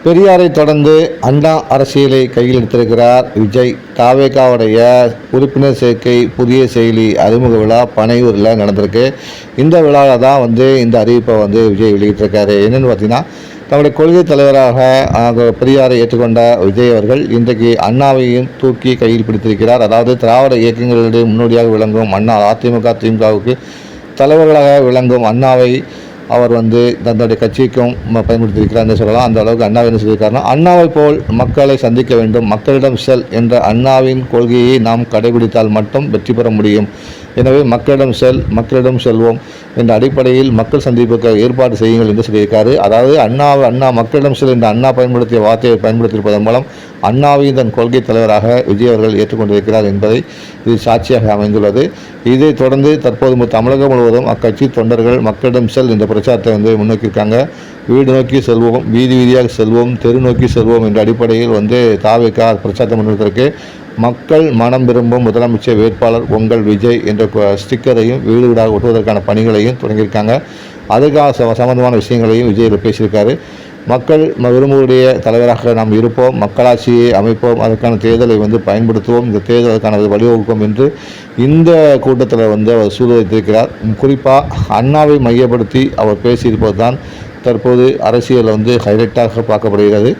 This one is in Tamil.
பெரியாரை தொடர்ந்து அண்ணா அரசியலை கையில் எடுத்திருக்கிறார் விஜய். தாவேகாவுடைய உறுப்பினர் சேர்க்கை புதிய செயலி அறிமுக விழா பனையூரில் நடந்திருக்கு. இந்த விழாவில் தான் இந்த அறிவிப்பை விஜய் வெளியிட்டிருக்காரு. என்னென்னு பார்த்தீங்கன்னா, தன்னுடைய கொள்கை தலைவராக பெரியாரை ஏற்றுக்கொண்ட விஜய் அவர்கள் இன்றைக்கு அண்ணாவையும் தூக்கி கையில் பிடித்திருக்கிறார். அதாவது திராவிட இயக்கங்களிடையே முன்னோடியாக விளங்கும் அண்ணா, அதிமுக திமுகவுக்கு தலைவர்களாக விளங்கும் அண்ணாவை அவர் தன்னுடைய கட்சிக்கும் பயன்படுத்தியிருக்கிறார் சொல்லலாம். அந்த அளவுக்கு அண்ணாவை என்ன சொல்லியிருக்காருன்னா, அண்ணாவை போல் மக்களை சந்திக்க வேண்டும், மக்களிடம் செல் என்ற அண்ணாவின் கொள்கையை நாம் கடைபிடித்தால் மட்டும் வெற்றி பெற முடியும். எனவே மக்களிடம் செல்வோம் என்ற அடிப்படையில் மக்கள் சந்திப்புக்கு ஏற்பாடு செய்யுங்கள் என்று சொல்லியிருக்காரு. அதாவது அண்ணா மக்களிடம் செல் என்ற அண்ணா பயன்படுத்திய வார்த்தையை பயன்படுத்தியிருப்பதன் மூலம் அண்ணாவையும் தன் கொள்கை தலைவராக விஜய் அவர்கள் ஏற்றுக்கொண்டிருக்கிறார் என்பதை இது சாட்சியாக அமைந்துள்ளது. இதைத் தொடர்ந்து தற்போது தமிழகம் முழுவதும் அக்கட்சி தொண்டர்கள் மக்களிடம் செல் என்ற பிரச்சாரத்தை முன்னோக்கியிருக்காங்க. வீடு நோக்கி செல்வோம், வீதி வீதியாக செல்வோம், தெரு நோக்கி செல்வோம் என்ற அடிப்படையில் தாவேகா பிரச்சாரத்தை முன்னெடுத்திருக்கு. மக்கள் மனம் விரும்பும் முதலமைச்சர் வேட்பாளர் உங்கள் விஜய் என்ற ஸ்டிக்கரையும் வீடு வீடாக ஒட்டுவதற்கான பணிகளையும் தொடங்கியிருக்காங்க. அதுக்காக சம்பந்தமான விஷயங்களையும் விஜய் பேசியிருக்காரு. மக்கள் விரும்புடைய தலைவராக நாம் இருப்போம், மக்களாட்சியை அமைப்போம், அதற்கான தேர்தலை பயன்படுத்துவோம், இந்த தேர்தல் அதற்கான வழிவகுக்கும் என்று இந்த கூட்டத்தில் அவர் சூழ்நிலைத்திருக்கிறார். குறிப்பாக அண்ணாவை மையப்படுத்தி அவர் பேசியிருப்பது தான் தற்போது அரசியல் ஹைலைட்டாக பார்க்கப்படுகிறது.